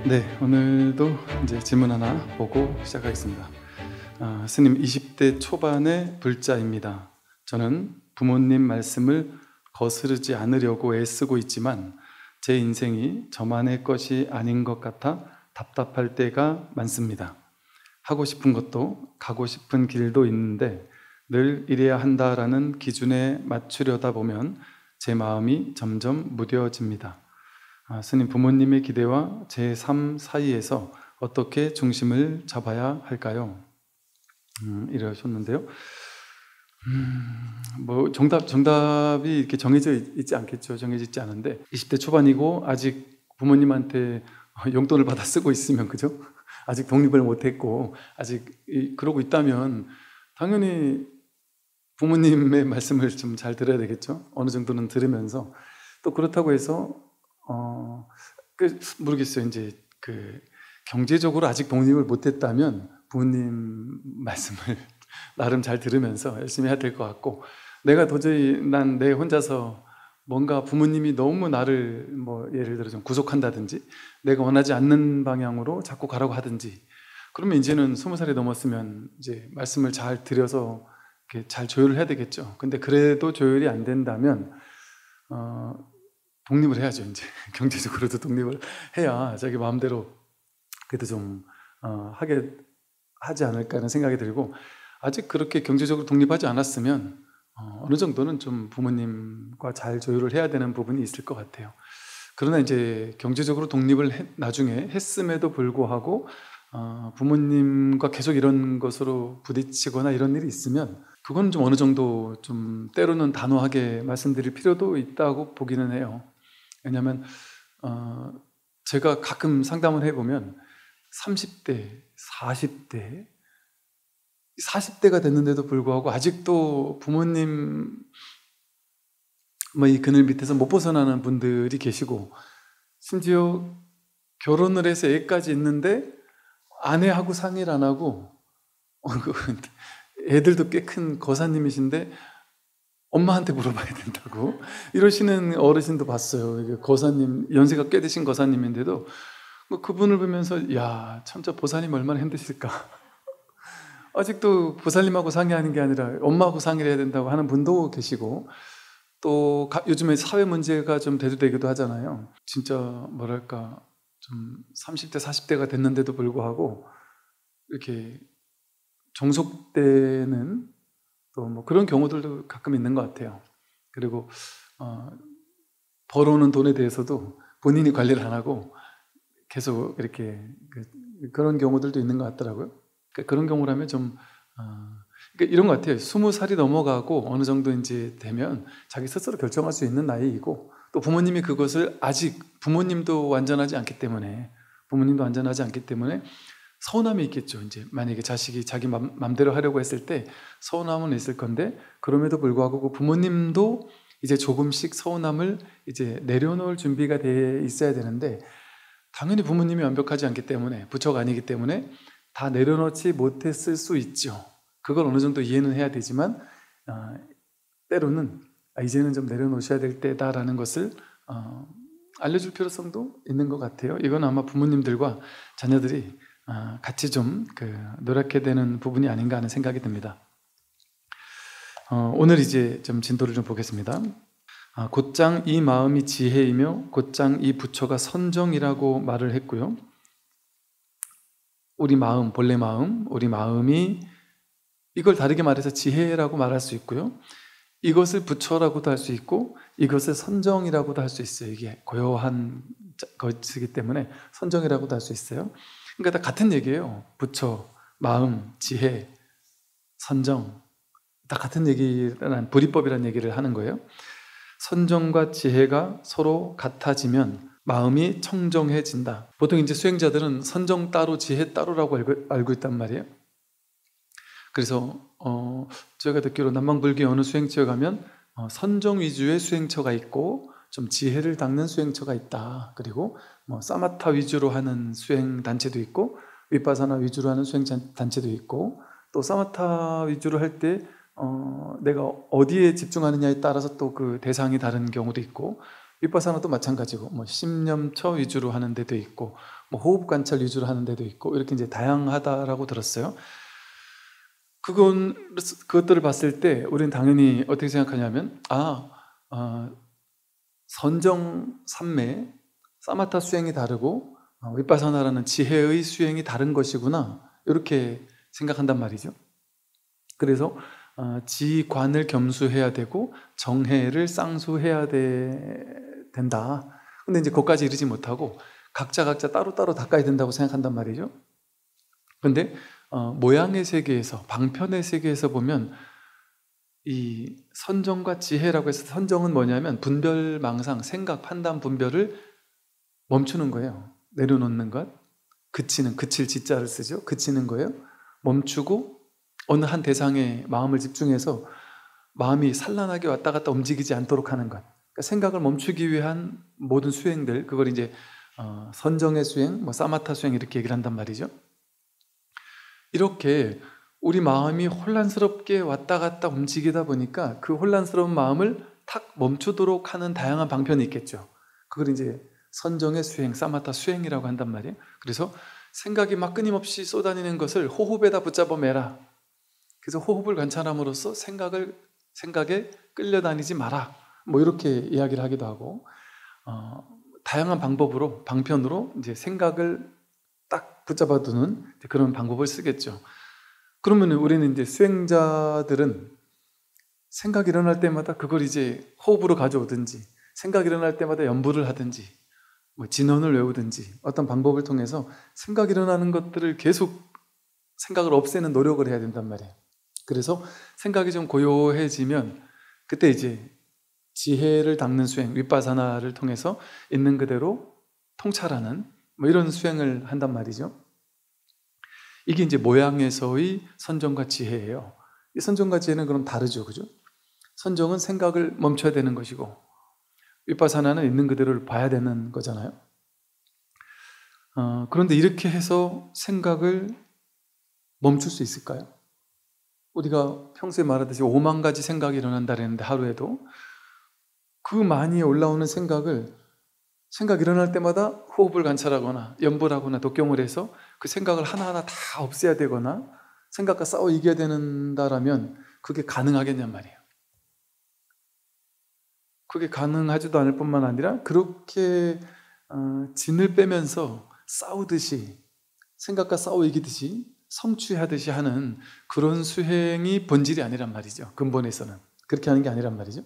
네, 오늘도 이제 질문 하나 보고 시작하겠습니다. 스님, 20대 초반의 불자입니다. 저는 부모님 말씀을 거스르지 않으려고 애쓰고 있지만 제 인생이 저만의 것이 아닌 것 같아 답답할 때가 많습니다. 하고 싶은 것도 가고 싶은 길도 있는데 늘 이래야 한다라는 기준에 맞추려다 보면 제 마음이 점점 무뎌집니다. 스님, 부모님의 기대와 제 삶 사이에서 어떻게 중심을 잡아야 할까요? 이러셨는데요. 정답이 이렇게 정해져 있지 않겠죠. 정해져 있지 않은데 20대 초반이고 아직 부모님한테 용돈을 받아 쓰고 있으면, 그죠? 아직 독립을 못했고 아직 그러고 있다면 당연히 부모님의 말씀을 좀 잘 들어야 되겠죠. 어느 정도는 들으면서. 또 그렇다고 해서 모르겠어요. 이제 경제적으로 아직 독립을 못했다면 부모님 말씀을 나름 잘 들으면서 열심히 해야 될 것 같고, 내가 도저히 내 혼자서 뭔가 부모님이 너무 나를 예를 들어 좀 구속한다든지 내가 원하지 않는 방향으로 자꾸 가라고 하든지, 그러면 이제는 20살이 넘었으면 이제 말씀을 잘 들여서 이렇게 잘 조율을 해야 되겠죠. 근데 그래도 조율이 안 된다면 독립을 해야죠. 이제 경제적으로도 독립을 해야 자기 마음대로 그래도 좀 하게 하지 않을까 하는 생각이 들고, 아직 그렇게 경제적으로 독립하지 않았으면 어느 정도는 좀 부모님과 잘 조율을 해야 되는 부분이 있을 것 같아요. 그러나 이제 경제적으로 독립을 나중에 했음에도 불구하고 부모님과 계속 이런 것으로 부딪히거나 이런 일이 있으면 그건 좀 어느 정도 좀 때로는 단호하게 말씀드릴 필요도 있다고 보기는 해요. 왜냐하면 제가 가끔 상담을 해보면 30대, 40대가 됐는데도 불구하고 아직도 부모님 이 그늘 밑에서 못 벗어나는 분들이 계시고, 심지어 결혼을 해서 애까지 있는데 아내하고 상의를 안 하고 애들도 꽤 큰 거사님이신데 엄마한테 물어봐야 된다고 이러시는 어르신도 봤어요. 거사님, 연세가 꽤 되신 거사님인데도 그분을 보면서 야, 참 저 보살님 얼마나 힘드실까. 아직도 보살님하고 상의하는 게 아니라 엄마하고 상의를 해야 된다고 하는 분도 계시고, 또 요즘에 사회 문제가 좀 대두되기도 하잖아요. 진짜 뭐랄까 좀 30대, 40대가 됐는데도 불구하고 이렇게 종속되는 또 그런 경우들도 가끔 있는 것 같아요. 그리고 벌어오는 돈에 대해서도 본인이 관리를 안 하고 계속 이렇게 그런 경우들도 있는 것 같더라고요. 그러니까 그런 경우라면 좀 그러니까 이런 것 같아요. 20살이 넘어가고 어느 정도 이제 되면 자기 스스로 결정할 수 있는 나이이고, 또 부모님이 그것을 아직 부모님도 완전하지 않기 때문에 서운함이 있겠죠. 이제 만약에 자식이 자기 맘대로 하려고 했을 때 서운함은 있을 건데, 그럼에도 불구하고 그 부모님도 이제 조금씩 서운함을 이제 내려놓을 준비가 돼 있어야 되는데, 당연히 부모님이 완벽하지 않기 때문에, 부처가 아니기 때문에 다 내려놓지 못했을 수 있죠. 그걸 어느 정도 이해는 해야 되지만 때로는 이제는 좀 내려놓으셔야 될 때다라는 것을 알려줄 필요성도 있는 것 같아요. 이건 아마 부모님들과 자녀들이 같이 좀 노력해야 되는 부분이 아닌가 하는 생각이 듭니다. 오늘 이제 좀 진도를 좀 보겠습니다. 곧장 이 마음이 지혜이며 곧장 이 부처가 선정이라고 말을 했고요. 우리 마음, 본래 마음, 우리 마음이 이걸 다르게 말해서 지혜라고 말할 수 있고요. 이것을 부처라고도 할 수 있고 이것을 선정이라고도 할 수 있어요. 이게 고요한 것이기 때문에 선정이라고도 할 수 있어요. 그러니까 다 같은 얘기예요. 부처, 마음, 지혜, 선정, 다 같은 얘기란 불이법이라는 얘기를 하는 거예요. 선정과 지혜가 서로 같아지면 마음이 청정해진다. 보통 이제 수행자들은 선정 따로 지혜 따로라고 알고 있단 말이에요. 그래서 제가 듣기로 남방불교 어느 수행처에 가면 선정 위주의 수행처가 있고 좀 지혜를 닦는 수행처가 있다. 그리고 사마타 위주로 하는 수행 단체도 있고 위파사나 위주로 하는 수행 단체도 있고, 또 사마타 위주로 할 때 내가 어디에 집중하느냐에 따라서 또 그 대상이 다른 경우도 있고, 윗바사나도 마찬가지고 뭐 심념처 위주로 하는 데도 있고 뭐 호흡 관찰 위주로 하는 데도 있고 이렇게 이제 다양하다라고 들었어요. 그것들을 봤을 때 우리는 당연히 어떻게 생각하냐면 선정 삼매 사마타 수행이 다르고 윗바사나라는 지혜의 수행이 다른 것이구나 이렇게 생각한단 말이죠. 그래서 지관을 겸수해야 되고 정해를 쌍수해야 된다. 근데 이제 거기까지 이르지 못하고 각자 따로따로 닦아야 된다고 생각한단 말이죠. 근데 모양의 세계에서, 방편의 세계에서 보면 이 선정과 지혜라고 해서, 선정은 뭐냐면 분별망상, 생각, 판단, 분별을 멈추는 거예요. 내려놓는 것. 그칠 지자를 쓰죠. 그치는 거예요. 멈추고 어느 한 대상에 마음을 집중해서 마음이 산란하게 왔다 갔다 움직이지 않도록 하는 것. 그러니까 생각을 멈추기 위한 모든 수행들, 그걸 이제 선정의 수행, 뭐 사마타 수행 이렇게 얘기를 한단 말이죠. 이렇게 우리 마음이 혼란스럽게 왔다 갔다 움직이다 보니까 그 혼란스러운 마음을 탁 멈추도록 하는 다양한 방편이 있겠죠. 그걸 이제 선정의 수행, 사마타 수행이라고 한단 말이에요. 그래서 생각이 막 끊임없이 쏟아지는 것을 호흡에다 붙잡아 매라. 그래서 호흡을 관찰함으로써 생각에 끌려다니지 마라. 뭐 이렇게 이야기를 하기도 하고, 다양한 방법으로, 방편으로 이제 생각을 딱 붙잡아 두는 그런 방법을 쓰겠죠. 그러면 우리는 이제 수행자들은 생각이 일어날 때마다 그걸 이제 호흡으로 가져오든지, 생각이 일어날 때마다 연부를 하든지, 뭐 진언을 외우든지 어떤 방법을 통해서 생각이 일어나는 것들을 계속 생각을 없애는 노력을 해야 된단 말이에요. 그래서 생각이 좀 고요해지면 그때 이제 지혜를 닦는 수행, 윗바사나를 통해서 있는 그대로 통찰하는 뭐 이런 수행을 한단 말이죠. 이게 이제 모양에서의 선정과 지혜예요. 이 선정과 지혜는 그럼 다르죠, 그죠? 선정은 생각을 멈춰야 되는 것이고, 윗바사나는 있는 그대로를 봐야 되는 거잖아요. 그런데 이렇게 해서 생각을 멈출 수 있을까요? 우리가 평소에 말하듯이 5만 가지 생각이 일어난다 그랬는데 하루에도 그 많이 올라오는 생각이 일어날 때마다 호흡을 관찰하거나 연부를 하거나 독경을 해서 그 생각을 하나하나 다 없애야 되거나 생각과 싸워 이겨야 된다라면 그게 가능하겠냔 말이에요. 그게 가능하지도 않을 뿐만 아니라 그렇게 진을 빼면서 싸우듯이, 생각과 싸워 이기듯이 성취하듯이 하는 그런 수행이 본질이 아니란 말이죠. 근본에서는 그렇게 하는 게 아니란 말이죠.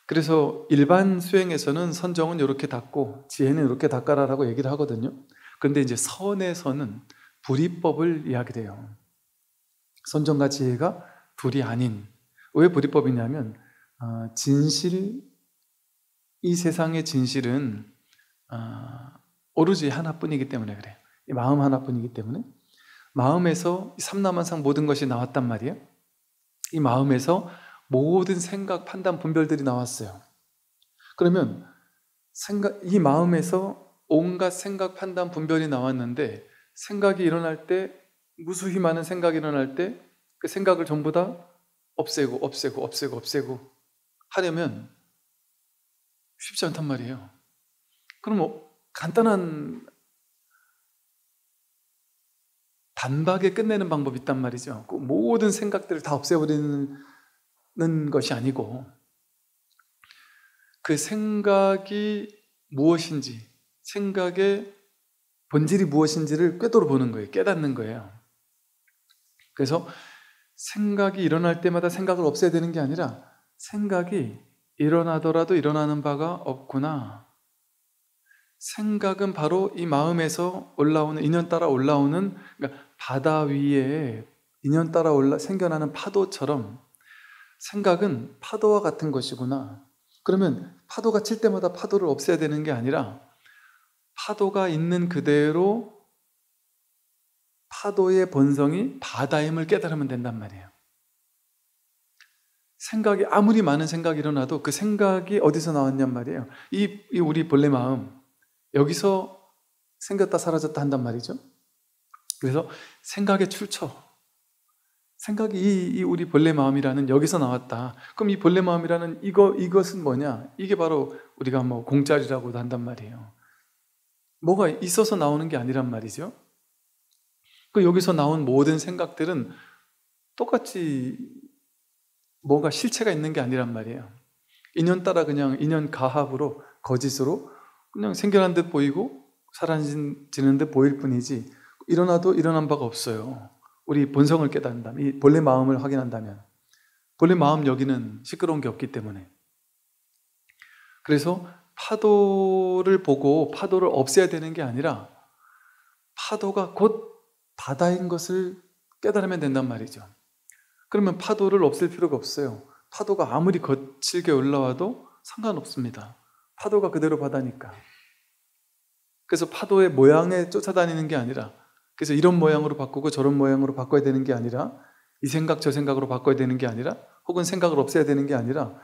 그래서 일반 수행에서는 선정은 이렇게 닦고 지혜는 이렇게 닦아라라고 얘기를 하거든요. 그런데 이제 선에서는 불이법을 이야기해요. 선정과 지혜가 둘이 아닌, 왜 불이법이냐면 진실, 이 세상의 진실은 오로지 하나뿐이기 때문에 그래요. 이 마음 하나뿐이기 때문에 마음에서 삼라만상 모든 것이 나왔단 말이에요. 이 마음에서 모든 생각, 판단, 분별들이 나왔어요. 그러면 이 마음에서 온갖 생각, 판단, 분별이 나왔는데 생각이 일어날 때, 무수히 많은 생각이 일어날 때 그 생각을 전부 다 없애고 하려면 쉽지 않단 말이에요. 그럼 간단한 단박에 끝내는 방법이 있단 말이죠. 그 모든 생각들을 다 없애버리는 것이 아니고 그 생각이 무엇인지, 생각의 본질이 무엇인지를 꿰돌아 보는 거예요. 깨닫는 거예요. 그래서 생각이 일어날 때마다 생각을 없애야 되는 게 아니라 생각이 일어나더라도 일어나는 바가 없구나. 생각은 바로 이 마음에서 올라오는, 인연 따라 올라오는, 그러니까 바다 위에 인연 따라 생겨나는 파도처럼 생각은 파도와 같은 것이구나. 그러면 파도가 칠 때마다 파도를 없애야 되는 게 아니라 파도가 있는 그대로 파도의 본성이 바다임을 깨달으면 된단 말이에요. 생각이 아무리 많은 생각이 일어나도 그 생각이 어디서 나왔냔 말이에요. 이 우리 본래 마음, 여기서 생겼다 사라졌다 한단 말이죠. 그래서 생각의 출처, 생각이 이 우리 본래 마음이라는 여기서 나왔다. 그럼 이 본래 마음이라는 이것은 뭐냐? 이게 바로 우리가 뭐 공짜리라고도 한단 말이에요. 뭐가 있어서 나오는 게 아니란 말이죠. 그 여기서 나온 모든 생각들은 똑같이 뭐가 실체가 있는 게 아니란 말이에요. 인연 따라 그냥 인연 가합으로 거짓으로 그냥 생겨난 듯 보이고 사라지는 듯 보일 뿐이지 일어나도 일어난 바가 없어요. 우리 본성을 깨닫는다면, 이 본래 마음을 확인한다면, 본래 마음 여기는 시끄러운 게 없기 때문에. 그래서 파도를 보고 파도를 없애야 되는 게 아니라 파도가 곧 바다인 것을 깨달으면 된단 말이죠. 그러면 파도를 없앨 필요가 없어요. 파도가 아무리 거칠게 올라와도 상관없습니다. 파도가 그대로 바다니까. 그래서 파도의 모양에 쫓아다니는 게 아니라, 그래서 이런 모양으로 바꾸고 저런 모양으로 바꿔야 되는 게 아니라, 이 생각 저 생각으로 바꿔야 되는 게 아니라, 혹은 생각을 없애야 되는 게 아니라,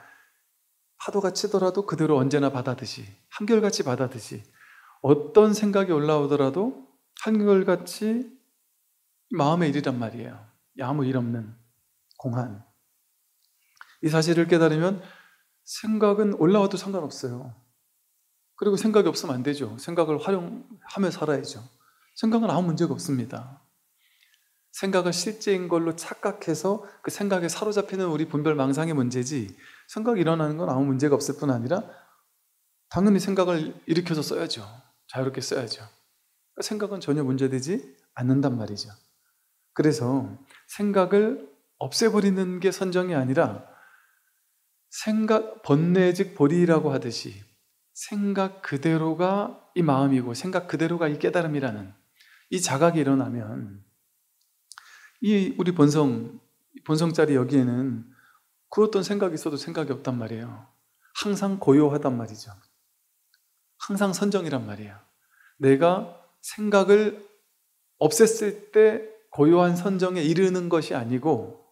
파도가 치더라도 그대로 언제나 바다듯이, 한결같이 바다듯이, 어떤 생각이 올라오더라도 한결같이 마음의 일이란 말이에요. 아무 일 없는 공한. 이 사실을 깨달으면 생각은 올라와도 상관없어요. 그리고 생각이 없으면 안 되죠. 생각을 활용하며 살아야죠. 생각은 아무 문제가 없습니다. 생각은 실제인 걸로 착각해서 그 생각에 사로잡히는 우리 분별망상의 문제지, 생각이 일어나는 건 아무 문제가 없을 뿐 아니라 당연히 생각을 일으켜서 써야죠. 자유롭게 써야죠. 생각은 전혀 문제되지 않는단 말이죠. 그래서 생각을 없애버리는 게 선정이 아니라 생각 번뇌즉 보리라고 하듯이 생각 그대로가 이 마음이고 생각 그대로가 이 깨달음이라는 이 자각이 일어나면 이 우리 본성짜리 여기에는 그 어떤 생각이 있어도 생각이 없단 말이에요. 항상 고요하단 말이죠. 항상 선정이란 말이에요. 내가 생각을 없앴을 때 고요한 선정에 이르는 것이 아니고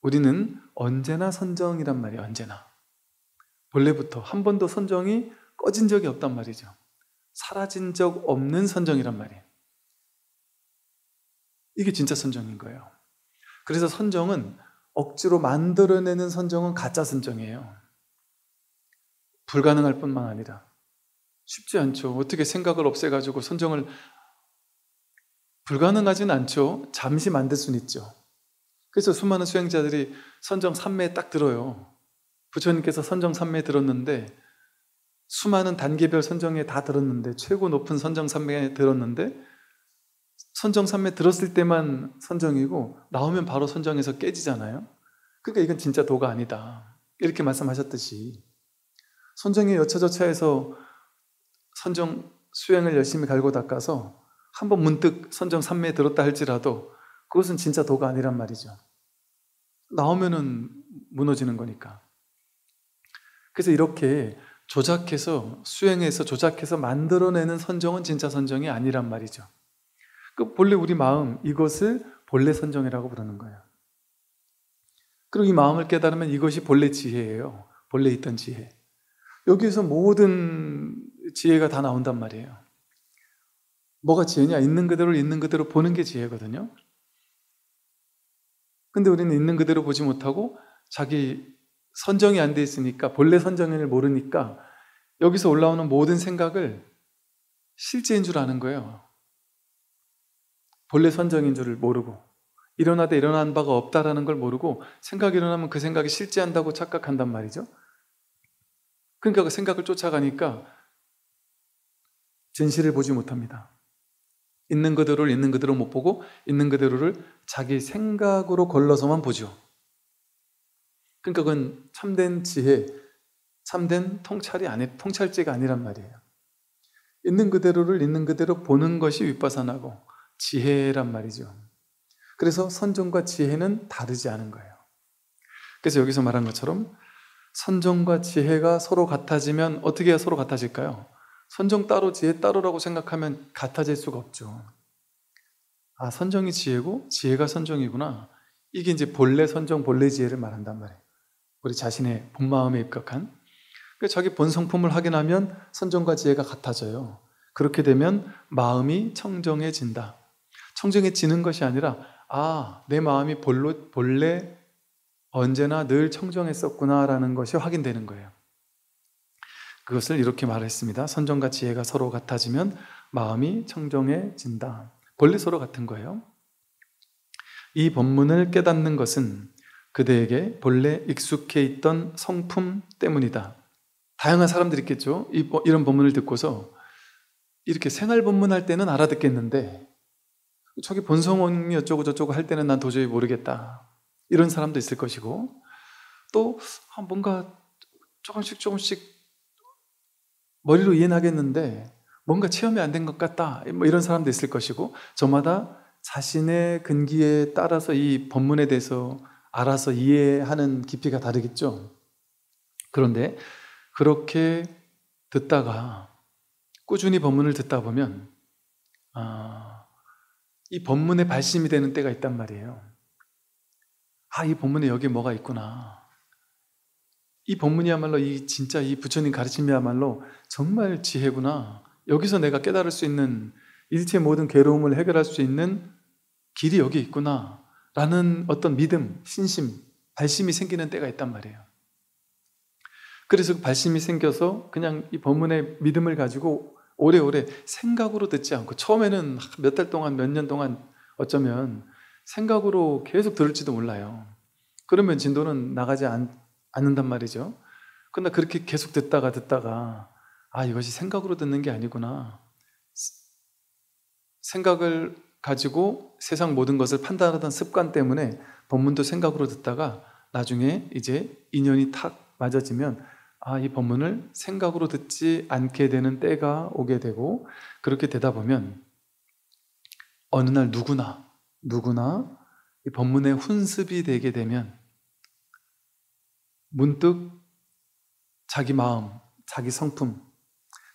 우리는 언제나 선정이란 말이에요. 언제나. 본래부터 한 번도 선정이 꺼진 적이 없단 말이죠. 사라진 적 없는 선정이란 말이에요. 이게 진짜 선정인 거예요. 그래서 선정은 억지로 만들어내는 선정은 가짜 선정이에요. 불가능할 뿐만 아니라 쉽지 않죠. 어떻게 생각을 없애가지고 선정을 불가능하진 않죠. 잠시 만들 수는 있죠. 그래서 수많은 수행자들이 선정 3매에 딱 들어요. 부처님께서 선정 3매에 들었는데 수많은 단계별 선정에 다 들었는데 최고 높은 선정 3매에 들었는데 선정 3매 들었을 때만 선정이고 나오면 바로 선정에서 깨지잖아요. 그러니까 이건 진짜 도가 아니다. 이렇게 말씀하셨듯이 선정에 여차저차해서 선정 수행을 열심히 갈고 닦아서 한번 문득 선정 3매에 들었다 할지라도 그것은 진짜 도가 아니란 말이죠. 나오면은 무너지는 거니까. 그래서 이렇게 조작해서 수행해서 조작해서 만들어내는 선정은 진짜 선정이 아니란 말이죠. 그 본래 우리 마음 이것을 본래 선정이라고 부르는 거예요. 그리고 이 마음을 깨달으면 이것이 본래 지혜예요. 본래 있던 지혜. 여기에서 모든 지혜가 다 나온단 말이에요. 뭐가 지혜냐? 있는 그대로를 있는 그대로 보는 게 지혜거든요. 근데 우리는 있는 그대로 보지 못하고 자기 선정이 안 돼 있으니까 본래 선정을 모르니까 여기서 올라오는 모든 생각을 실제인 줄 아는 거예요. 본래 선정인 줄을 모르고 일어나다 일어난 바가 없다라는 걸 모르고 생각이 일어나면 그 생각이 실제한다고 착각한단 말이죠. 그러니까 그 생각을 쫓아가니까 진실을 보지 못합니다. 있는 그대로를 있는 그대로 못 보고 있는 그대로를 자기 생각으로 걸러서만 보죠. 그러니까 그건 참된 지혜, 참된 통찰지가 아니란 말이에요. 있는 그대로를 있는 그대로 보는 것이 윗바사나고 지혜란 말이죠. 그래서 선정과 지혜는 다르지 않은 거예요. 그래서 여기서 말한 것처럼 선정과 지혜가 서로 같아지면 어떻게 해야 서로 같아질까요? 선정 따로 지혜 따로라고 생각하면 같아질 수가 없죠. 아, 선정이 지혜고 지혜가 선정이구나. 이게 이제 본래 선정, 본래 지혜를 말한단 말이에요. 우리 자신의 본마음에 입각한. 자기 본성품을 확인하면 선정과 지혜가 같아져요. 그렇게 되면 마음이 청정해진다. 청정해지는 것이 아니라 아, 내 마음이 본래 언제나 늘 청정했었구나라는 것이 확인되는 거예요. 그것을 이렇게 말했습니다. 선정과 지혜가 서로 같아지면 마음이 청정해진다. 본래 서로 같은 거예요. 이 본문을 깨닫는 것은 그대에게 본래 익숙해 있던 성품 때문이다. 다양한 사람들이 있겠죠. 이런 본문을 듣고서 이렇게 생활 본문 할 때는 알아듣겠는데 저기 본성원이 어쩌고 저쩌고 할 때는 난 도저히 모르겠다. 이런 사람도 있을 것이고, 또 뭔가 조금씩 머리로 이해는 하겠는데 뭔가 체험이 안 된 것 같다, 뭐 이런 사람도 있을 것이고, 저마다 자신의 근기에 따라서 이 본문에 대해서 알아서 이해하는 깊이가 다르겠죠. 그런데 그렇게 듣다가 꾸준히 본문을 듣다 보면 이 본문에 발심이 되는 때가 있단 말이에요. 이 본문에 여기 뭐가 있구나. 이 본문이야말로 진짜 이 부처님 가르침이야말로 정말 지혜구나. 여기서 내가 깨달을 수 있는, 일체의 모든 괴로움을 해결할 수 있는 길이 여기 있구나 라는 어떤 믿음, 신심, 발심이 생기는 때가 있단 말이에요. 그래서 그 발심이 생겨서 그냥 이 본문의 믿음을 가지고 오래오래 생각으로 듣지 않고, 처음에는 몇 달 동안, 몇 년 동안 어쩌면 생각으로 계속 들을지도 몰라요. 그러면 진도는 나가지 않는단 말이죠. 그러나 그렇게 계속 듣다가 이것이 생각으로 듣는 게 아니구나. 생각을 가지고 세상 모든 것을 판단하던 습관 때문에 본문도 생각으로 듣다가 나중에 이제 인연이 탁 맞아지면 이 본문을 생각으로 듣지 않게 되는 때가 오게 되고, 그렇게 되다 보면 어느 날 누구나 이 본문에 훈습이 되게 되면 문득 자기 마음, 자기 성품,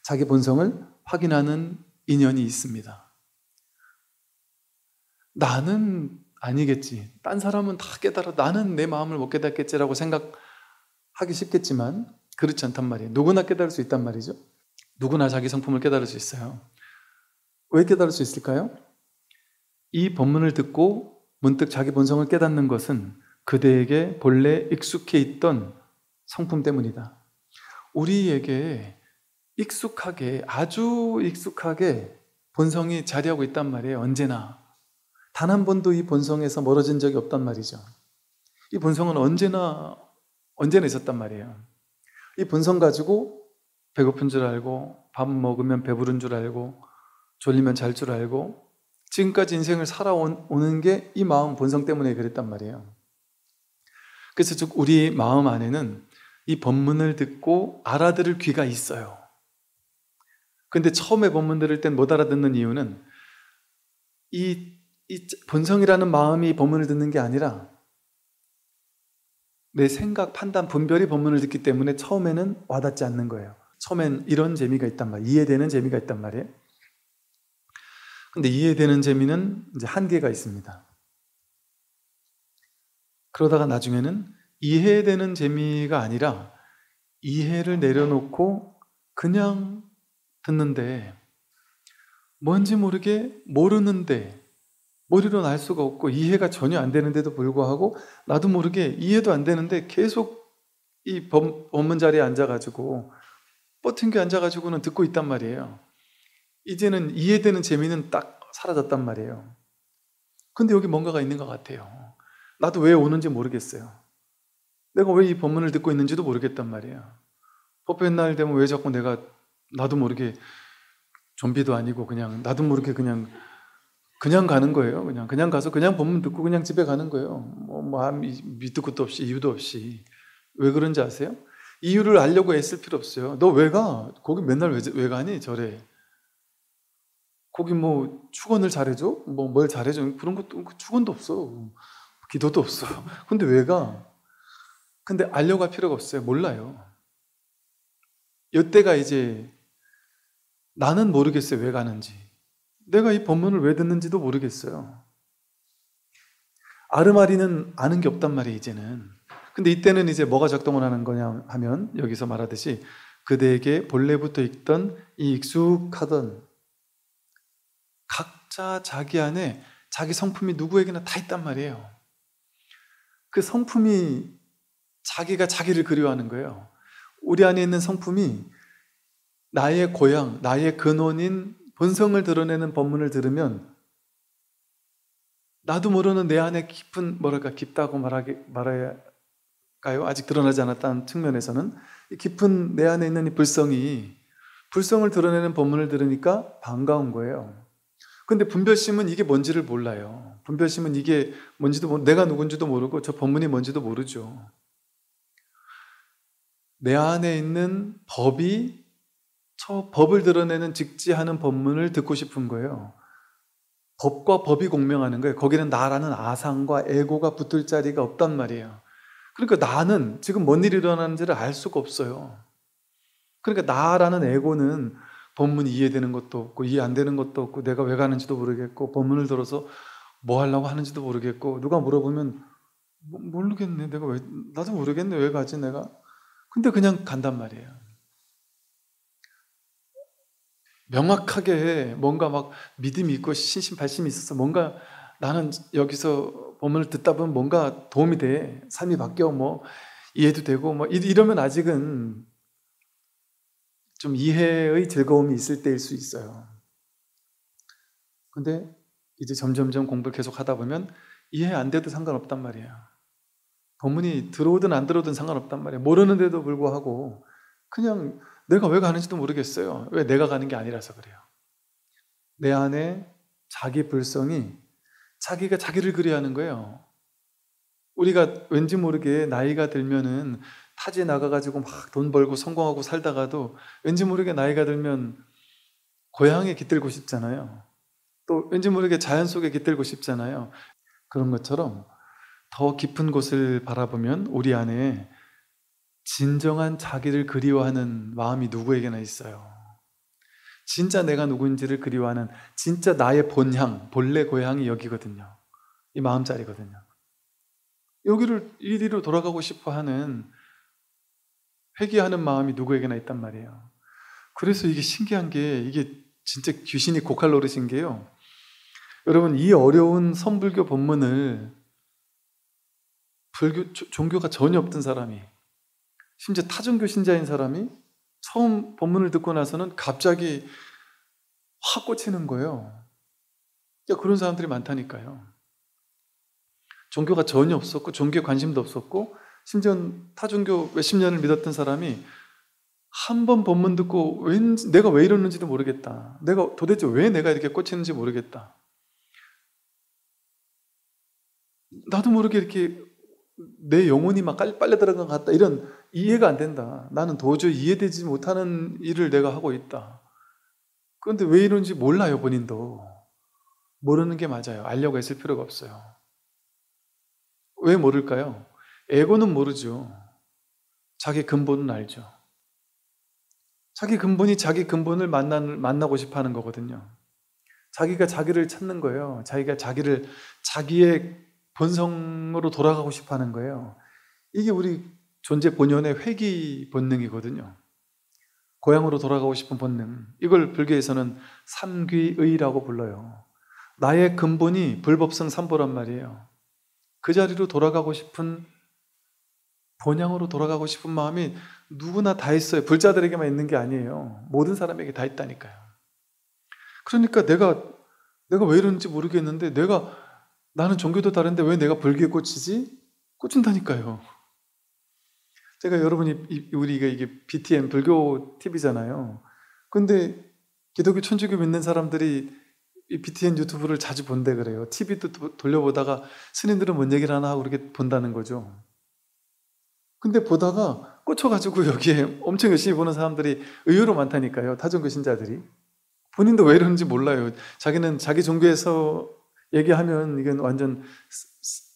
자기 본성을 확인하는 인연이 있습니다. 나는 아니겠지, 딴 사람은 다 깨달아, 나는 내 마음을 못 깨닫겠지라고 생각하기 쉽겠지만 그렇지 않단 말이에요. 누구나 깨달을 수 있단 말이죠. 누구나 자기 성품을 깨달을 수 있어요. 왜 깨달을 수 있을까요? 이 본문을 듣고 문득 자기 본성을 깨닫는 것은 그대에게 본래 익숙해 있던 성품 때문이다. 우리에게 아주 익숙하게 본성이 자리하고 있단 말이에요. 언제나. 단 한 번도 이 본성에서 멀어진 적이 없단 말이죠. 이 본성은 언제나 있었단 말이에요. 이 본성 가지고 배고픈 줄 알고, 밥 먹으면 배부른 줄 알고, 졸리면 잘 줄 알고, 지금까지 인생을 살아오는 게 이 마음 본성 때문에 그랬단 말이에요. 그래서 즉 우리 마음 안에는 이 본문을 듣고 알아들을 귀가 있어요. 근데 처음에 본문 들을 땐 못 알아듣는 이유는 이 본성이라는 마음이 본문을 듣는 게 아니라 내 생각, 판단, 분별이 본문을 듣기 때문에 처음에는 와닿지 않는 거예요. 처음엔 이런 재미가 있단 말이에요. 이해되는 재미가 있단 말이에요. 근데 이해되는 재미는 이제 한계가 있습니다. 그러다가 나중에는 이해되는 재미가 아니라 이해를 내려놓고 그냥 듣는데, 뭔지 모르게 모르는데 머리로는 알 수가 없고 이해가 전혀 안 되는데도 불구하고 나도 모르게 이해도 안 되는데 계속 이 법문 자리에 앉아가지고 뻗팅겨 앉아가지고는 듣고 있단 말이에요. 이제는 이해되는 재미는 딱 사라졌단 말이에요. 근데 여기 뭔가가 있는 것 같아요. 나도 왜 오는지 모르겠어요. 내가 왜 이 법문을 듣고 있는지도 모르겠단 말이에요. 법회 날 되면 왜 자꾸 나도 모르게 좀비도 아니고 그냥 나도 모르게 그냥 가는 거예요. 그냥 가서 그냥 법문 듣고 그냥 집에 가는 거예요. 밑도 끝도 없이, 이유도 없이. 왜 그런지 아세요? 이유를 알려고 애쓸 필요 없어요. 너 왜 가? 거기 맨날 왜 가니? 절에. 거기 축원을 잘해줘? 뭘 잘해줘? 그런 것도, 축원도 없어. 기도도 없어. 근데 왜 가? 근데 알려고 할 필요가 없어요. 몰라요. 이때가 이제 나는 모르겠어요. 왜 가는지. 내가 이 법문을 왜 듣는지도 모르겠어요. 아르마리는 아는 게 없단 말이에요, 이제는. 근데 이때는 이제 뭐가 작동을 하는 거냐 하면 여기서 말하듯이 그대에게 본래부터 있던 이 익숙하던 각자 자기 안에 자기 성품이 누구에게나 다 있단 말이에요. 그 성품이 자기가 자기를 그리워하는 거예요. 우리 안에 있는 성품이 나의 고향, 나의 근원인 본성을 드러내는 본문을 들으면 나도 모르는 내 안에 깊은, 깊다고 말할까요? 아직 드러나지 않았다는 측면에서는 깊은 내 안에 있는 이 불성을 드러내는 본문을 들으니까 반가운 거예요. 근데 분별심은 이게 뭔지를 몰라요. 분별심은 이게 뭔지도 내가 누군지도 모르고 저 본문이 뭔지도 모르죠. 내 안에 있는 법이 저 법을 드러내는 직지하는 본문을 듣고 싶은 거예요. 법과 법이 공명하는 거예요. 거기는 나라는 아상과 에고가 붙을 자리가 없단 말이에요. 그러니까 나는 지금 뭔 일이 일어나는지를 알 수가 없어요. 그러니까 나라는 에고는 본문이 이해되는 것도 없고 이해 안 되는 것도 없고 내가 왜 가는지도 모르겠고 본문을 들어서 뭐 하려고 하는지도 모르겠고 누가 물어보면 모르겠네. 나도 모르겠네. 왜 가지 내가? 근데 그냥 간단 말이에요. 명확하게 뭔가 막 믿음이 있고 신심발심이 있어서 뭔가 나는 여기서 본문을 듣다 보면 뭔가 도움이 돼. 삶이 바뀌어 뭐 이해도 되고 뭐 이러면 아직은 좀 이해의 즐거움이 있을 때일 수 있어요. 근데 이제 점점점 공부를 계속 하다 보면 이해 안 돼도 상관없단 말이에요. 본문이 들어오든 안 들어오든 상관없단 말이에요. 모르는데도 불구하고 그냥 내가 왜 가는지도 모르겠어요. 왜 내가 가는 게 아니라서 그래요. 내 안에 자기 불성이 자기가 자기를 그리워하는 거예요. 우리가 왠지 모르게 나이가 들면은 타지에 나가가지고 막 돈 벌고 성공하고 살다가도 왠지 모르게 나이가 들면 고향에 깃들고 싶잖아요. 또 왠지 모르게 자연 속에 깃들고 싶잖아요. 그런 것처럼 더 깊은 곳을 바라보면 우리 안에 진정한 자기를 그리워하는 마음이 누구에게나 있어요. 진짜 내가 누구인지를 그리워하는 진짜 나의 본향, 본래 고향이 여기거든요. 이 마음자리거든요. 여기를 이리로 돌아가고 싶어하는 회개하는 마음이 누구에게나 있단 말이에요. 그래서 이게 신기한 게 이게 진짜 귀신이 고칼 노릇인 게요. 여러분 이 어려운 선불교 본문을 종교가 전혀 없던 사람이 심지어 타종교 신자인 사람이 처음 본문을 듣고 나서는 갑자기 확 꽂히는 거예요. 그런 사람들이 많다니까요. 종교가 전혀 없었고 종교에 관심도 없었고 심지어 타종교 몇십 년을 믿었던 사람이 한 번 본문 듣고 왠지 내가 왜 이러는지도 모르겠다. 내가 도대체 왜 내가 이렇게 꽂히는지 모르겠다. 나도 모르게 이렇게 내 영혼이 막 빨려 들어간 것 같다. 이런 이해가 안 된다. 나는 도저히 이해되지 못하는 일을 내가 하고 있다. 그런데 왜 이런지 몰라요, 본인도. 모르는 게 맞아요. 알려고 애쓸 필요가 없어요. 왜 모를까요? 에고는 모르죠. 자기 근본은 알죠. 자기 근본이 자기 근본을 만나고 싶어 하는 거거든요. 자기가 자기를 찾는 거예요. 자기가 자기의 본성으로 돌아가고 싶어 하는 거예요. 이게 우리 존재 본연의 회귀 본능이거든요. 고향으로 돌아가고 싶은 본능. 이걸 불교에서는 삼귀의라고 불러요. 나의 근본이 불법성 삼보란 말이에요. 그 자리로 돌아가고 싶은 본향으로 돌아가고 싶은 마음이 누구나 다 있어요. 불자들에게만 있는 게 아니에요. 모든 사람에게 다 있다니까요. 그러니까 내가 왜 이러는지 모르겠는데 나는 종교도 다른데 왜 내가 불교에 꽂히지? 꽂힌다니까요. 제가 우리가 이게 BTN 불교 TV잖아요. 근데 기독교 천주교 믿는 사람들이 이 BTN 유튜브를 자주 본대 그래요. TV도 돌려보다가 스님들은 뭔 얘기를 하나 하고 그렇게 본다는 거죠. 근데 보다가 꽂혀가지고 여기에 엄청 열심히 보는 사람들이 의외로 많다니까요. 타종교 신자들이. 본인도 왜 이러는지 몰라요. 자기는 자기 종교에서 얘기하면 이건 완전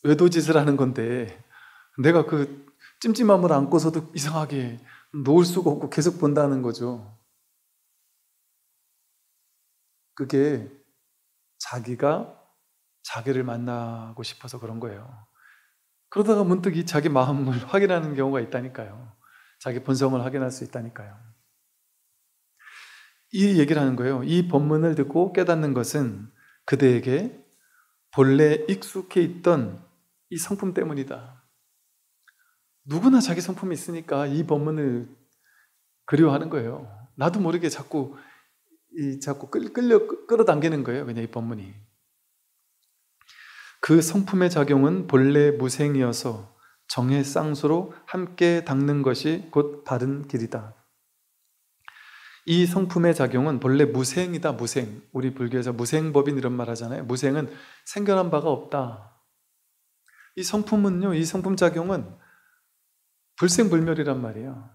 외도짓을 하는 건데 내가 그 찜찜함을 안고서도 이상하게 놓을 수가 없고 계속 본다는 거죠. 그게 자기가 자기를 만나고 싶어서 그런 거예요. 그러다가 문득 이 자기 마음을 확인하는 경우가 있다니까요. 자기 본성을 확인할 수 있다니까요. 이 얘기를 하는 거예요. 이 본문을 듣고 깨닫는 것은 그대에게 본래 익숙해 있던 이 성품 때문이다. 누구나 자기 성품이 있으니까 이 법문을 그리워하는 거예요. 나도 모르게 자꾸 끌어당기는 거예요. 그냥 이 법문이. 그 성품의 작용은 본래 무생이어서 정의 쌍수로 함께 닦는 것이 곧 바른 길이다. 이 성품의 작용은 본래 무생이다. 무생. 우리 불교에서 무생법인 이런 말 하잖아요. 무생은 생겨난 바가 없다. 이 성품은요, 이 성품 작용은 불생불멸이란 말이에요.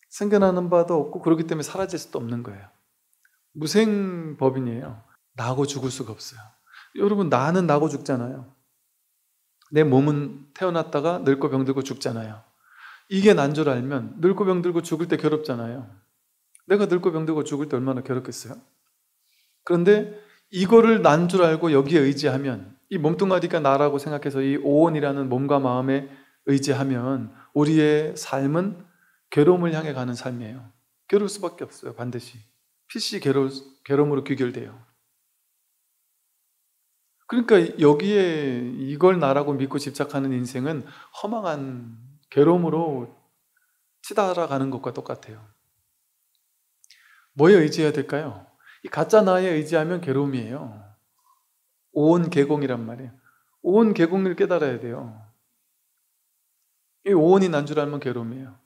생겨나는 바도 없고 그렇기 때문에 사라질 수도 없는 거예요. 무생법인이에요. 나고 죽을 수가 없어요. 여러분, 나는 나고 죽잖아요. 내 몸은 태어났다가 늙고 병들고 죽잖아요. 이게 난 줄 알면 늙고 병들고 죽을 때 괴롭잖아요. 내가 늙고 병들고 죽을 때 얼마나 괴롭겠어요? 그런데 이거를 난 줄 알고 여기에 의지하면, 이 몸뚱아리가 나라고 생각해서 이 오온이라는 몸과 마음에 의지하면 우리의 삶은 괴로움을 향해 가는 삶이에요. 괴로울 수밖에 없어요. 반드시. 필시 괴로움으로 귀결돼요. 그러니까 여기에 이걸 나라고 믿고 집착하는 인생은 허망한 괴로움으로 치달아가는 것과 똑같아요. 뭐에 의지해야 될까요? 이 가짜 나에 의지하면 괴로움이에요. 오온 계공이란 말이에요. 오온 계공을 깨달아야 돼요. 이 오온이 난 줄 알면 괴로움이에요.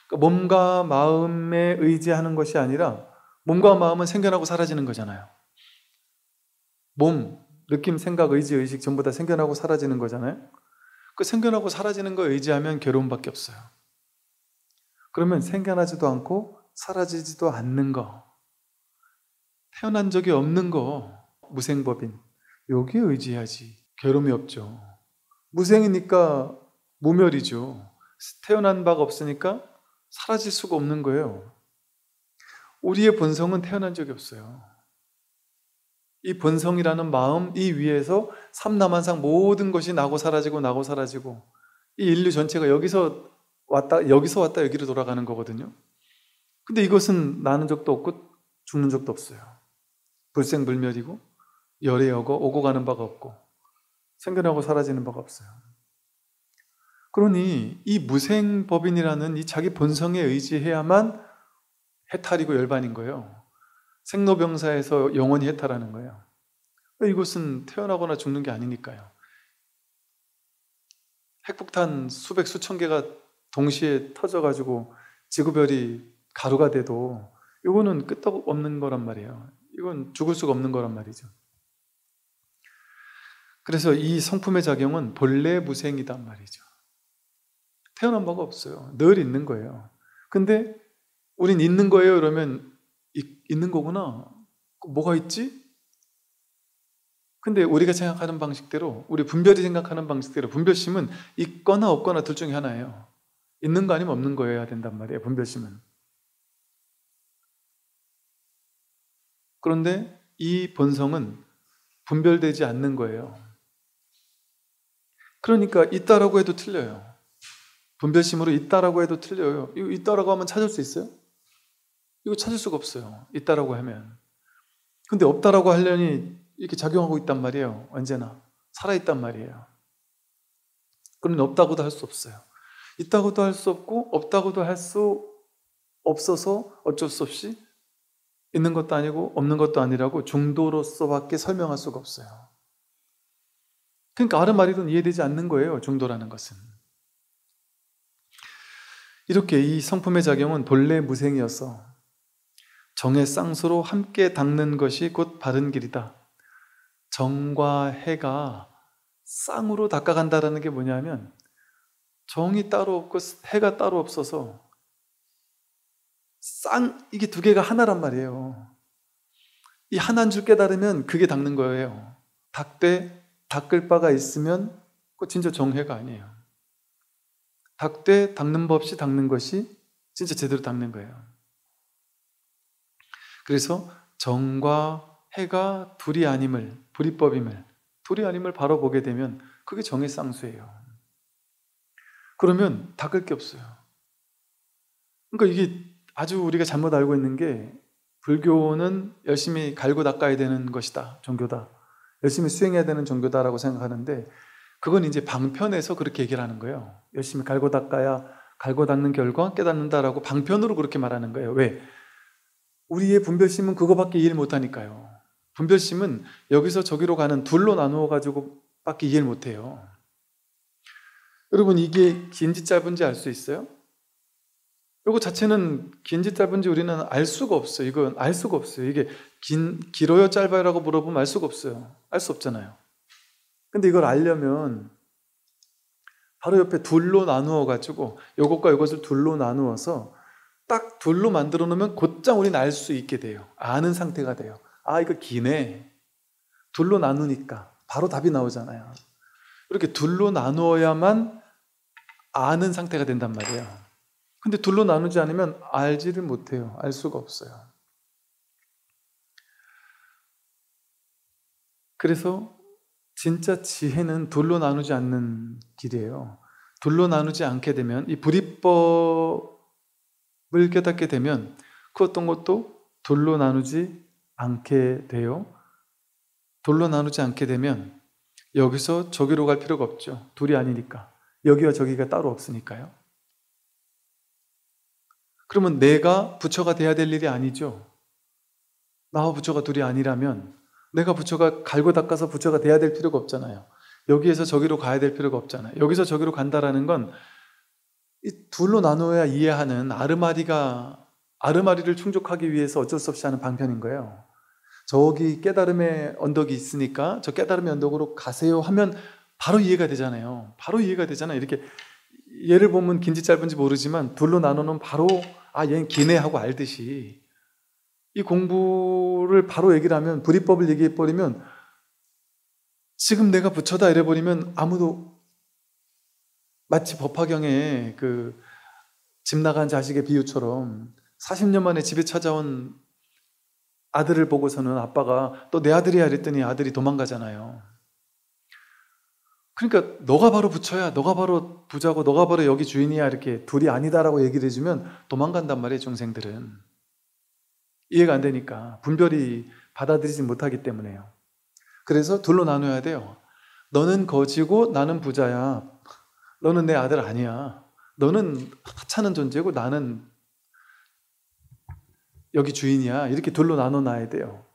그러니까 몸과 마음에 의지하는 것이 아니라 몸과 마음은 생겨나고 사라지는 거잖아요. 몸, 느낌, 생각, 의지, 의식 전부 다 생겨나고 사라지는 거잖아요. 그 생겨나고 사라지는 거 의지하면 괴로움밖에 없어요. 그러면 생겨나지도 않고 사라지지도 않는 거, 태어난 적이 없는 거, 무생법인, 여기에 의지해야지 괴로움이 없죠. 무생이니까 무멸이죠. 태어난 바가 없으니까 사라질 수가 없는 거예요. 우리의 본성은 태어난 적이 없어요. 이 본성이라는 마음, 이 위에서 삼라만상 모든 것이 나고 사라지고 나고 사라지고, 이 인류 전체가 여기서 왔다 여기로 돌아가는 거거든요. 근데 이것은 나는 적도 없고 죽는 적도 없어요. 불생불멸이고 열애여고 오고 가는 바가 없고 생겨나고 사라지는 바가 없어요. 그러니 이 무생법인이라는 이 자기 본성에 의지해야만 해탈이고 열반인 거예요. 생로병사에서 영원히 해탈하는 거예요. 이것은 태어나거나 죽는 게 아니니까요. 핵폭탄 수백 수천 개가 동시에 터져가지고 지구별이 가루가 돼도 이거는 끄떡 없는 거란 말이에요. 이건 죽을 수가 없는 거란 말이죠. 그래서 이 성품의 작용은 본래 무생이단 말이죠. 태어난 바가 없어요. 늘 있는 거예요. 근데 우린 있는 거예요 그러면 있는 거구나. 뭐가 있지? 근데 우리가 생각하는 방식대로, 우리 분별이 생각하는 방식대로 분별심은 있거나 없거나 둘 중에 하나예요. 있는 거 아니면 없는 거여야 된단 말이에요. 분별심은. 그런데 이 본성은 분별되지 않는 거예요. 그러니까 있다라고 해도 틀려요. 분별심으로 있다라고 해도 틀려요. 이거 있다라고 하면 찾을 수 있어요? 이거 찾을 수가 없어요. 있다라고 하면. 근데 없다라고 하려니 이렇게 작용하고 있단 말이에요. 언제나 살아있단 말이에요. 그러니 없다고도 할 수 없어요. 있다고도 할 수 없고 없다고도 할 수 없어서 어쩔 수 없이 있는 것도 아니고 없는 것도 아니라고 중도로서밖에 설명할 수가 없어요. 그러니까 아르마리로는 이해되지 않는 거예요. 중도라는 것은. 이렇게 이 성품의 작용은 본래 무생이어서 정의 쌍수로 함께 닦는 것이 곧 바른 길이다. 정과 해가 쌍으로 닦아간다는 게 뭐냐면, 정이 따로 없고 해가 따로 없어서 이게 두 개가 하나란 말이에요. 이 하나인 줄 깨달으면 그게 닦는 거예요. 닦을 바가 있으면 그거 진짜 정해가 아니에요. 닦는 법 없이 닦는 것이 진짜 제대로 닦는 거예요. 그래서 정과 해가 둘이 아님을, 불이법임을, 둘이 아님을 바로 보게 되면 그게 정의 쌍수예요. 그러면 닦을 게 없어요. 그러니까 이게 아주 우리가 잘못 알고 있는 게, 불교는 열심히 갈고 닦아야 되는 것이다, 종교다, 열심히 수행해야 되는 종교다라고 생각하는데 그건 이제 방편에서 그렇게 얘기를 하는 거예요. 열심히 갈고 닦아야 갈고 닦는 결과 깨닫는다라고 방편으로 그렇게 말하는 거예요. 왜? 우리의 분별심은 그거밖에 이해를 못하니까요. 분별심은 여기서 저기로 가는 둘로 나누어 가지고 밖에 이해를 못해요. 여러분, 이게 긴지 짧은지 알 수 있어요? 이거 자체는 긴지 짧은지 우리는 알 수가 없어요. 이건 알 수가 없어요. 이게 길어요 짧아요라고 물어보면 알 수가 없어요. 알 수 없잖아요. 근데 이걸 알려면 바로 옆에 둘로 나누어 가지고 이것과 이것을 둘로 나누어서 딱 둘로 만들어 놓으면 곧장 우리는 알 수 있게 돼요. 아는 상태가 돼요. 아, 이거 기네. 둘로 나누니까 바로 답이 나오잖아요. 이렇게 둘로 나누어야만 아는 상태가 된단 말이에요. 근데 둘로 나누지 않으면 알지를 못해요. 알 수가 없어요. 그래서 진짜 지혜는 둘로 나누지 않는 길이에요. 둘로 나누지 않게 되면 이 불이법을 깨닫게 되면 그 어떤 것도 둘로 나누지 않게 돼요. 둘로 나누지 않게 되면 여기서 저기로 갈 필요가 없죠. 둘이 아니니까. 여기와 저기가 따로 없으니까요. 그러면 내가 부처가 돼야 될 일이 아니죠. 나와 부처가 둘이 아니라면 내가 부처가 갈고 닦아서 부처가 돼야 될 필요가 없잖아요. 여기에서 저기로 가야 될 필요가 없잖아요. 여기서 저기로 간다라는 건 이 둘로 나누어야 이해하는 아르마리를 충족하기 위해서 어쩔 수 없이 하는 방편인 거예요. 저기 깨달음의 언덕이 있으니까 저 깨달음의 언덕으로 가세요 하면 바로 이해가 되잖아요. 바로 이해가 되잖아요. 이렇게 예를 보면 긴지 짧은지 모르지만 둘로 나누면 바로 아, 얘는 기네 하고 알듯이 이 공부를 바로 얘기를 하면 불이법을 얘기해버리면 지금 내가 부처다 이래버리면 아무도 마치 법화경에 그 집 나간 자식의 비유처럼 40년 만에 집에 찾아온 아들을 보고서는 아빠가 또 내 아들이야 이랬더니 아들이 도망가잖아요. 그러니까 너가 바로 부처야, 너가 바로 부자고 너가 바로 여기 주인이야 이렇게 둘이 아니다라고 얘기를 해주면 도망간단 말이에요. 중생들은 이해가 안 되니까 분별이 받아들이지 못하기 때문에요. 그래서 둘로 나눠야 돼요. 너는 거지고 나는 부자야. 너는 내 아들 아니야. 너는 하찮은 존재고 나는 여기 주인이야. 이렇게 둘로 나눠놔야 돼요.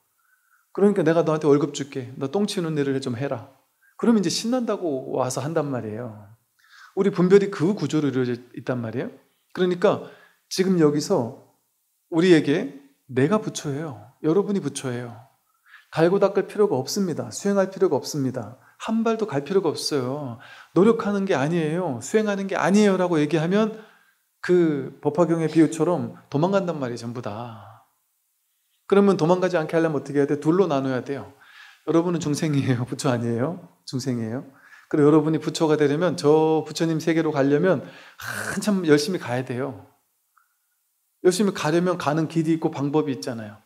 그러니까 내가 너한테 월급 줄게. 너 똥 치우는 일을 좀 해라. 그러면 이제 신난다고 와서 한단 말이에요. 우리 분별이 그 구조로 이루어져 있단 말이에요. 그러니까 지금 여기서 우리에게 내가 부처예요. 여러분이 부처예요. 갈고 닦을 필요가 없습니다. 수행할 필요가 없습니다. 한 발도 갈 필요가 없어요. 노력하는 게 아니에요. 수행하는 게 아니에요 라고 얘기하면 그 법화경의 비유처럼 도망간단 말이에요. 전부 다. 그러면 도망가지 않게 하려면 어떻게 해야 돼? 둘로 나눠야 돼요. 여러분은 중생이에요. 부처 아니에요? 중생이에요. 그리고 여러분이 부처가 되려면 저 부처님 세계로 가려면 한참 열심히 가야 돼요. 열심히 가려면 가는 길이 있고 방법이 있잖아요.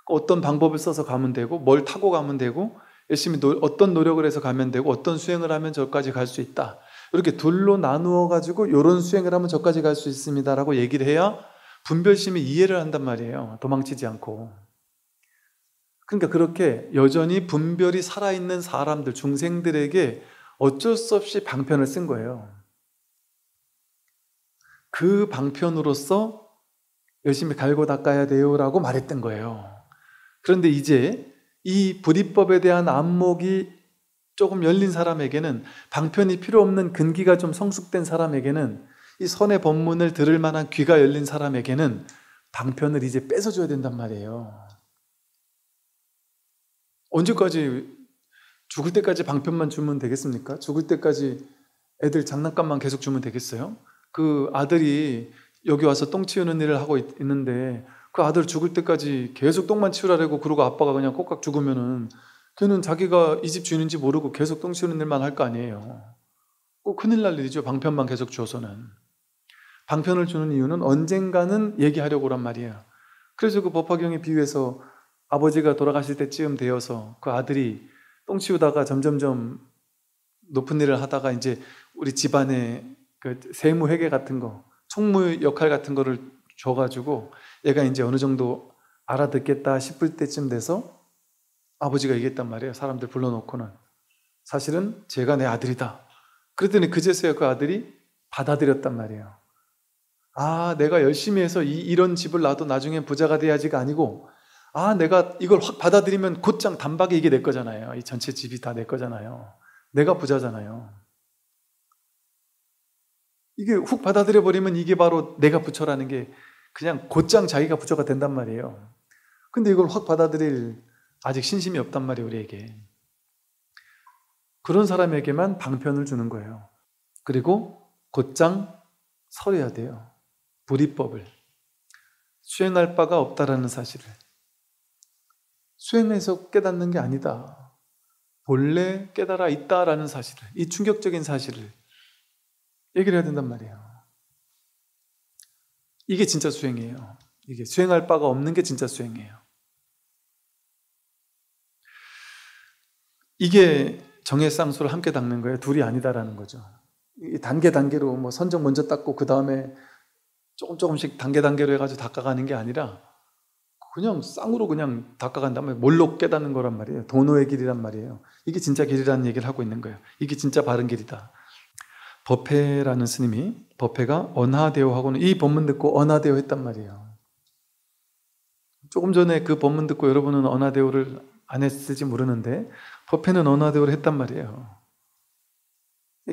어떤 방법을 써서 가면 되고 뭘 타고 가면 되고 열심히 어떤 노력을 해서 가면 되고 어떤 수행을 하면 저까지 갈 수 있다. 이렇게 둘로 나누어 가지고 이런 수행을 하면 저까지 갈 수 있습니다 라고 얘기를 해야 분별심이 이해를 한단 말이에요. 도망치지 않고. 그러니까 그렇게 여전히 분별이 살아있는 사람들, 중생들에게 어쩔 수 없이 방편을 쓴 거예요. 그 방편으로서 열심히 갈고 닦아야 돼요 라고 말했던 거예요. 그런데 이제 이 불이법에 대한 안목이 조금 열린 사람에게는, 방편이 필요 없는 근기가 좀 성숙된 사람에게는, 이 선의 법문을 들을 만한 귀가 열린 사람에게는 방편을 이제 뺏어줘야 된단 말이에요. 언제까지 죽을 때까지 방편만 주면 되겠습니까? 죽을 때까지 애들 장난감만 계속 주면 되겠어요? 그 아들이 여기 와서 똥 치우는 일을 하고 있는데 그 아들 죽을 때까지 계속 똥만 치우라고 그러고 아빠가 그냥 꼭각 죽으면은 걔는 자기가 이 집 주인인지 모르고 계속 똥 치우는 일만 할 거 아니에요. 꼭 큰일 날 일이죠. 방편만 계속 줘서는. 방편을 주는 이유는 언젠가는 얘기하려고 란 말이에요. 그래서 그 법화경에 비유해서 아버지가 돌아가실 때쯤 되어서 그 아들이 똥 치우다가 점점점 높은 일을 하다가 이제 우리 집안에 그 세무회계 같은 거, 총무 역할 같은 거를 줘가지고 얘가 이제 어느 정도 알아듣겠다 싶을 때쯤 돼서 아버지가 얘기했단 말이에요. 사람들 불러놓고는. 사실은 제가 내 아들이다. 그랬더니 그제서야 그 아들이 받아들였단 말이에요. 아, 내가 열심히 해서 이런 집을 놔도 나중에 부자가 돼야지가 아니고, 아, 내가 이걸 확 받아들이면 곧장 단박에 이게 내 거잖아요. 이 전체 집이 다 내 거잖아요. 내가 부자잖아요. 이게 훅 받아들여 버리면 이게 바로 내가 부처라는 게 그냥 곧장 자기가 부처가 된단 말이에요. 근데 이걸 확 받아들일 아직 신심이 없단 말이에요, 우리에게. 그런 사람에게만 방편을 주는 거예요. 그리고 곧장 설해야 돼요. 불이법을. 수행할 바가 없다라는 사실을. 수행해서 깨닫는 게 아니다. 본래 깨달아 있다라는 사실을, 이 충격적인 사실을 얘기를 해야 된단 말이에요. 이게 진짜 수행이에요. 이게 수행할 바가 없는 게 진짜 수행이에요. 이게 정해쌍수를 함께 닦는 거예요. 둘이 아니다라는 거죠. 단계로 뭐 선정 먼저 닦고 그 다음에 조금씩 단계로 해가지고 닦아가는 게 아니라 그냥 쌍으로 그냥 닦아간 다음에 몰로 깨닫는 거란 말이에요. 도노의 길이란 말이에요. 이게 진짜 길이라는 얘기를 하고 있는 거예요. 이게 진짜 바른 길이다. 법회라는 스님이, 법회가 언하대오하고는 이 법문 듣고 언하대오 했단 말이에요. 조금 전에 그 법문 듣고 여러분은 언하대오를 안 했을지 모르는데 법회는 언하대오를 했단 말이에요.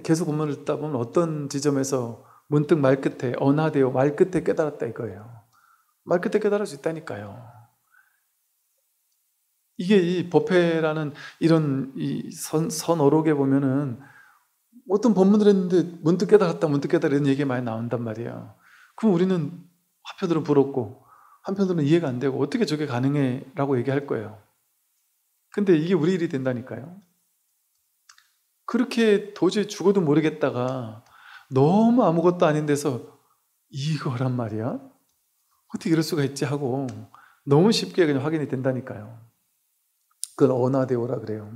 계속 법문을 듣다 보면 어떤 지점에서 문득 말끝에 언하대오, 말끝에 깨달았다 이거예요. 말끝에 깨달을 수 있다니까요. 이게 이 법회라는 이런 이 선어록에 보면은 어떤 법문을 했는데 문득 깨달았다, 문득 깨달았다 이런 얘기가 많이 나온단 말이에요. 그럼 우리는 한편으로는 부럽고 한편으로는 이해가 안 되고 어떻게 저게 가능해? 라고 얘기할 거예요. 근데 이게 우리 일이 된다니까요. 그렇게 도저히 죽어도 모르겠다가 너무 아무것도 아닌 데서 이거란 말이야? 어떻게 이럴 수가 있지 하고 너무 쉽게 그냥 확인이 된다니까요. 그걸 언하대오라 그래요.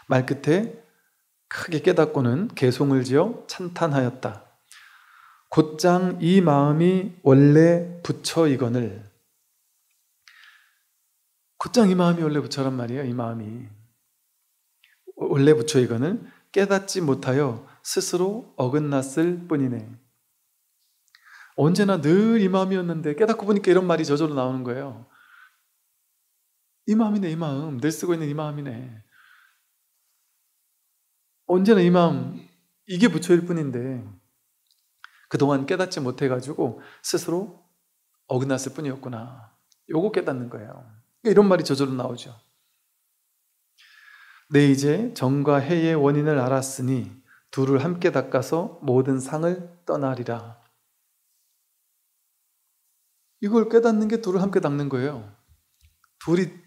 말끝에 크게 깨닫고는 개송을 지어 찬탄하였다. 곧장 이 마음이 원래 부처이거늘. 곧장 이 마음이 원래 부처란 말이에요. 이 마음이 원래 부처이거늘 깨닫지 못하여 스스로 어긋났을 뿐이네. 언제나 늘 이 마음이었는데 깨닫고 보니까 이런 말이 저절로 나오는 거예요. 이 마음이네, 이 마음. 늘 쓰고 있는 이 마음이네. 언제나 이 마음, 이게 부처일 뿐인데 그동안 깨닫지 못해가지고 스스로 어긋났을 뿐이었구나. 요거 깨닫는 거예요. 이런 말이 저절로 나오죠. 내 이제 정과 해의 원인을 알았으니 둘을 함께 닦아서 모든 상을 떠나리라. 이걸 깨닫는 게 둘을 함께 닦는 거예요.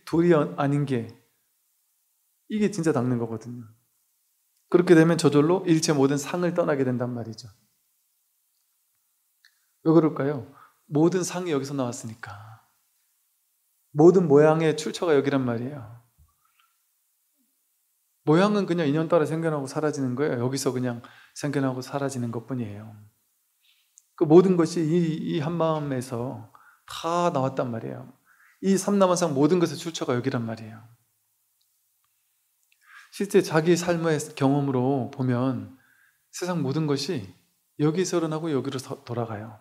둘이 아닌 게 이게 진짜 닦는 거거든요. 그렇게 되면 저절로 일체 모든 상을 떠나게 된단 말이죠. 왜 그럴까요? 모든 상이 여기서 나왔으니까. 모든 모양의 출처가 여기란 말이에요. 모양은 그냥 인연 따라 생겨나고 사라지는 거예요. 여기서 그냥 생겨나고 사라지는 것뿐이에요. 그 모든 것이 이 한마음에서 다 나왔단 말이에요. 이 삼라만상 모든 것의 출처가 여기란 말이에요. 실제 자기 삶의 경험으로 보면 세상 모든 것이 여기서 일어나고 여기로 돌아가요.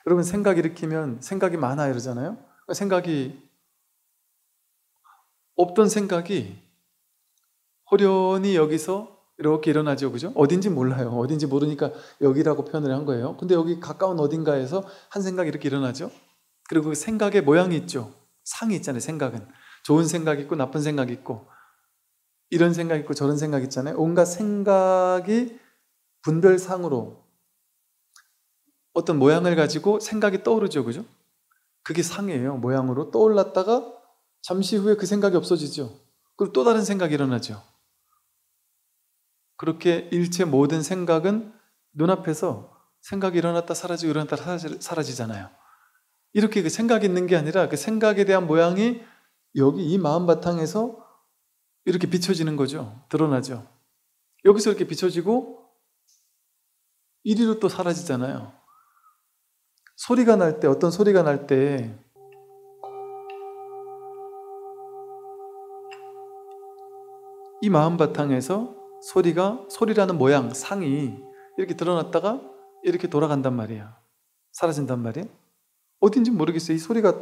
여러분 생각 일으키면 생각이 많아 이러잖아요. 생각이 없던 생각이 호련히 여기서 이렇게 일어나죠. 그죠? 어딘지 몰라요. 어딘지 모르니까 여기라고 표현을 한 거예요. 근데 여기 가까운 어딘가에서 한 생각이 이렇게 일어나죠. 그리고 그 생각의 모양이 있죠. 상이 있잖아요. 생각은 좋은 생각 있고 나쁜 생각 있고 이런 생각 있고 저런 생각 있잖아요. 온갖 생각이 분별상으로 어떤 모양을 가지고 생각이 떠오르죠. 그죠? 그게 상이에요. 모양으로 떠올랐다가 잠시 후에 그 생각이 없어지죠. 그리고 또 다른 생각이 일어나죠. 그렇게 일체 모든 생각은 눈앞에서 생각이 일어났다 사라지고 일어났다 사라지잖아요. 이렇게 그 생각이 있는 게 아니라 그 생각에 대한 모양이 여기 이 마음 바탕에서 이렇게 비춰지는 거죠. 드러나죠. 여기서 이렇게 비춰지고 이리로 또 사라지잖아요. 소리가 날 때, 어떤 소리가 날 때 이 마음 바탕에서 소리라는 모양, 상이 이렇게 드러났다가 이렇게 돌아간단 말이야. 사라진단 말이야. 어딘지 모르겠어요. 이 소리가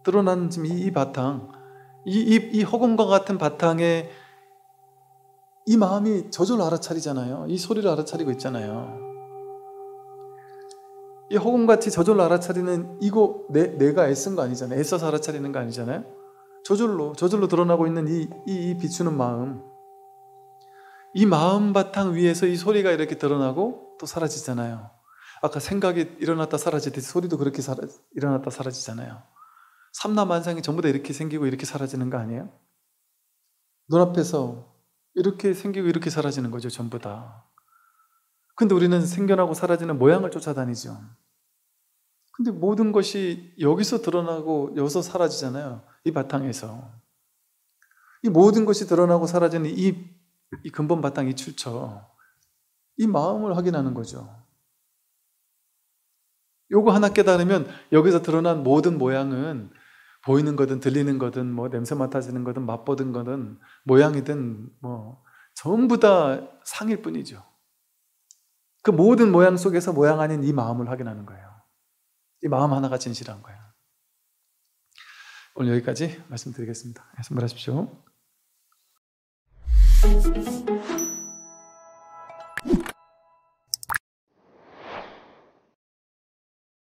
드러난 지금 이 바탕, 이 허공과 같은 바탕에 이 마음이 저절로 알아차리잖아요. 이 소리를 알아차리고 있잖아요. 이 허공같이 저절로 알아차리는 이거 내가 애쓴 거 아니잖아요. 애써서 알아차리는 거 아니잖아요. 저절로 드러나고 있는 이 비추는 마음, 이 마음 바탕 위에서 이 소리가 이렇게 드러나고 또 사라지잖아요. 아까 생각이 일어났다 사라지듯이 소리도 그렇게 일어났다 사라지잖아요. 삼라만상이 전부 다 이렇게 생기고 이렇게 사라지는 거 아니에요? 눈앞에서 이렇게 생기고 이렇게 사라지는 거죠, 전부 다. 근데 우리는 생겨나고 사라지는 모양을 쫓아다니죠. 근데 모든 것이 여기서 드러나고 여기서 사라지잖아요. 이 바탕에서. 이 모든 것이 드러나고 사라지는 이 근본 바탕, 이 출처, 이 마음을 확인하는 거죠. 요거 하나 깨달으면 여기서 드러난 모든 모양은 보이는 거든 들리는 거든 뭐 냄새 맡아지는 거든 맛보든 거든 모양이든 뭐 전부 다 상일 뿐이죠. 그 모든 모양 속에서 모양 아닌 이 마음을 확인하는 거예요. 이 마음 하나가 진실한 거예요. 오늘 여기까지 말씀드리겠습니다. 말씀하십시오.